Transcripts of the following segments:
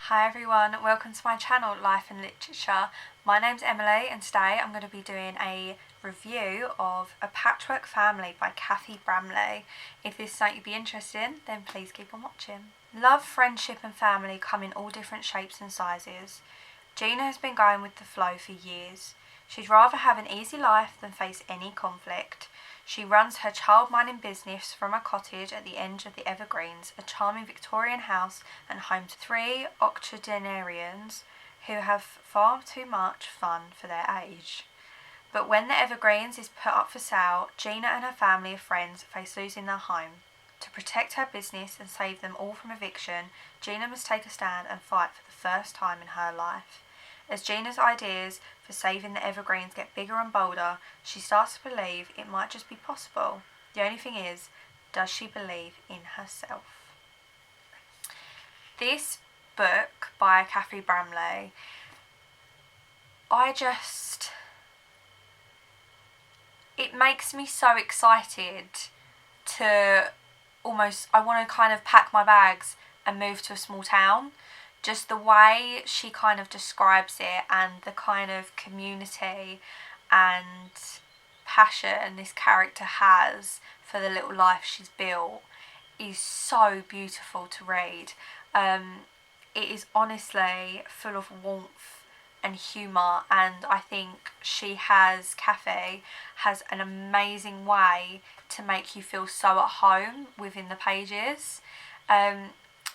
Hi everyone, welcome to my channel Life and Literature. My name's Emily and today I'm going to be doing a review of A Patchwork Family by Cathy Bramley. If this is something you'd be interested in, then please keep on watching. Love, friendship and family come in all different shapes and sizes. Gina has been going with the flow for years. She'd rather have an easy life than face any conflict. She runs her child-minding business from a cottage at the end of the Evergreens, a charming Victorian house and home to 3 octogenarians who have far too much fun for their age. But when the Evergreens is put up for sale, Gina and her family of friends face losing their home. To protect her business and save them all from eviction, Gina must take a stand and fight for the first time in her life. As Gina's ideas for saving the Evergreens get bigger and bolder, she starts to believe it might just be possible. The only thing is, does she believe in herself? This book by Cathy Bramley, it makes me so excited to I want to kind of pack my bags and move to a small town. Just the way she kind of describes it and the kind of community and passion this character has for the little life she's built is so beautiful to read. It is honestly full of warmth and humour, and I think Cathy has an amazing way to make you feel so at home within the pages.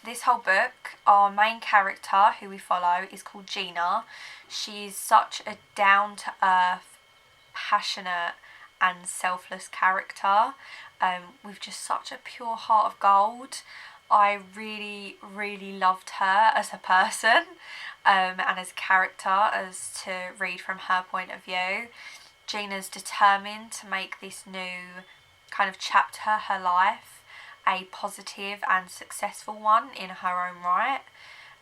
This whole book, our main character who we follow is called Gina. She's such a down-to-earth, passionate and selfless character with just such a pure heart of gold. I really, really loved her as a person and as a character, as to read from her point of view. Gina's determined to make this new kind of chapter her life a positive and successful one in her own right.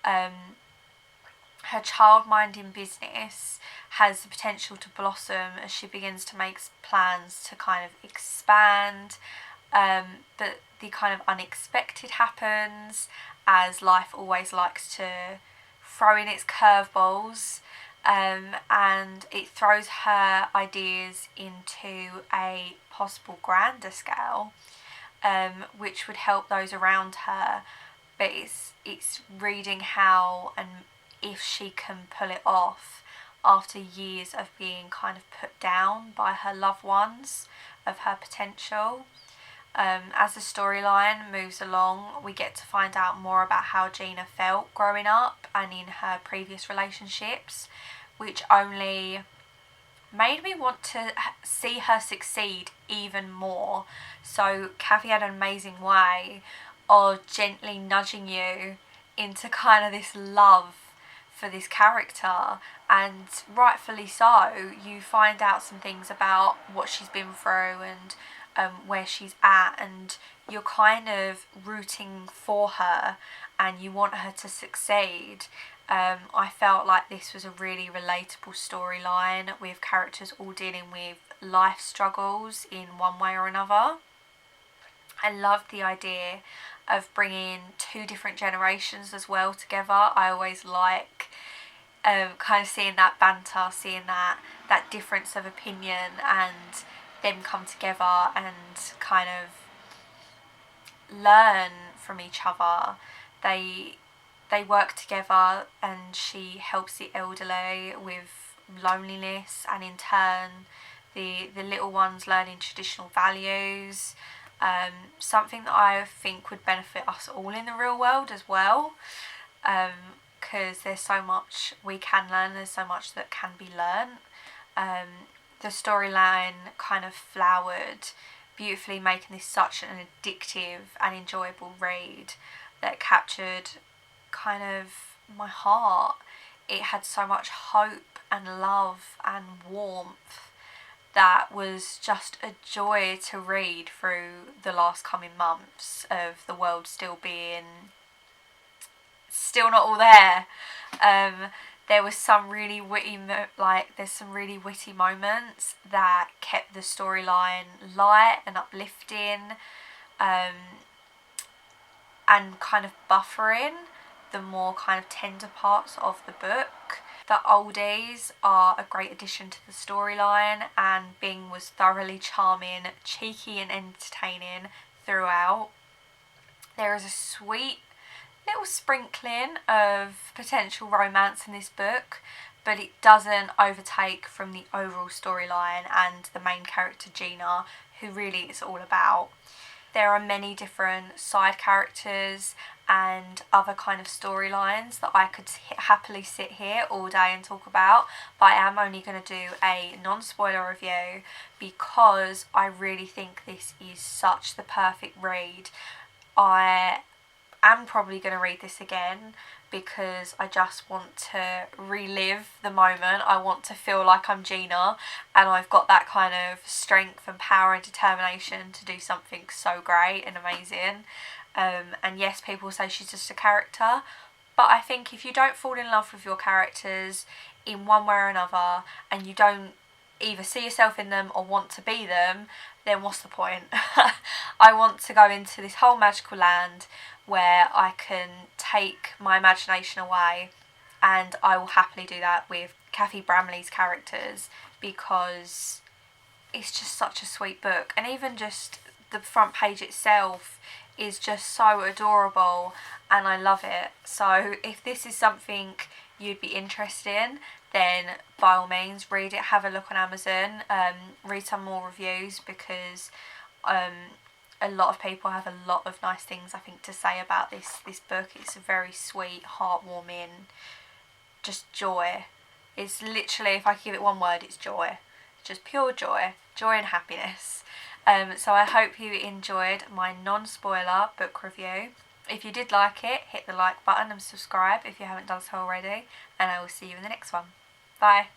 Her child-minding business has the potential to blossom as she begins to make plans to kind of expand, but the kind of unexpected happens, as life always likes to throw in its curveballs, and it throws her ideas into a possible grander scale, which would help those around her, but it's reading how and if she can pull it off after years of being kind of put down by her loved ones of her potential. As the storyline moves along, we get to find out more about how Gina felt growing up and in her previous relationships, which only made me want to see her succeed even more. So Cathy had an amazing way of gently nudging you into kind of this love for this character, and rightfully so. You find out some things about what she's been through and where she's at, and you're kind of rooting for her and you want her to succeed. I felt like this was a really relatable storyline with characters all dealing with life struggles in one way or another. I loved the idea of bringing 2 different generations as well together. I always like kind of seeing that banter, seeing that difference of opinion and them come together and kind of learn from each other. They work together, and she helps the elderly with loneliness, and in turn the little ones learning traditional values, something that I think would benefit us all in the real world as well, because there's so much we can learn, there's so much that can be learned. The storyline kind of flowered beautifully, making this such an addictive and enjoyable read that captured kind of my heart. It had so much hope and love and warmth that was just a joy to read through the last coming months of the world still not all there. There was some really witty there's some really witty moments that kept the storyline light and uplifting, and kind of buffering the more kind of tender parts of the book. The oldies are a great addition to the storyline, and Bing was thoroughly charming, cheeky and entertaining throughout. There is a sweet little sprinkling of potential romance in this book, but it doesn't overtake from the overall storyline and the main character Gina, who really it's all about. There are many different side characters and other kind of storylines that I could happily sit here all day and talk about, but I am only going to do a non-spoiler review because I really think this is such the perfect read. I am probably going to read this again because I just want to relive the moment. I want to feel like I'm Gina and I've got that kind of strength and power and determination to do something so great and amazing. And yes, people say she's just a character, but I think if you don't fall in love with your characters in one way or another, and you don't either see yourself in them or want to be them, then what's the point? I want to go into this whole magical land where I can take my imagination away, and I will happily do that with Cathy Bramley's characters because it's just such a sweet book, and even just the front page itself is just so adorable and I love it. So if this is something you'd be interested in, then by all means read it, have a look on Amazon, read some more reviews because a lot of people have a lot of nice things I think to say about this book. It's a very sweet, heartwarming, just joy. It's literally, if I could give it one word, it's joy. Just pure joy and happiness. So I hope you enjoyed my non-spoiler book review. If you did like it, hit the like button and subscribe if you haven't done so already, and I will see you in the next one. Bye.